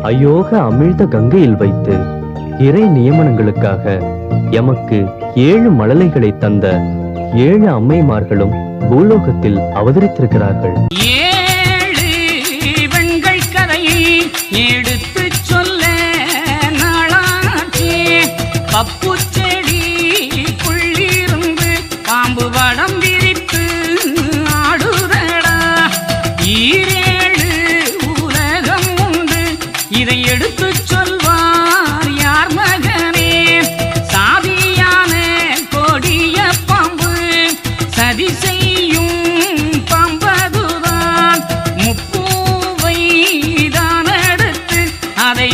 அயோக அமிழ்த கங்கையில் வைத்து இறை நியமனங்களுக்காக எமக்கு 7 மழலைகளை தந்த 7 அம்மைமார்களும் பூலோகத்தில் அவதரித்திருக்கிறார்கள். 7 பெண்கள் கதையை எடுத்து சொல்ல நாளாச்சே. பப்பு செடி புள்ளிருந்து பாம்பு வடம் விரித்து ஆடுதடா. 7 உலகம் உண்டு, இதை எடுத்து சொல்வார் யார் மகனே? சாதியான கொடிய பாம்பு சதி செய்யும் பாம்பதுதான். முப்பூவை தான் எடுத்து அதை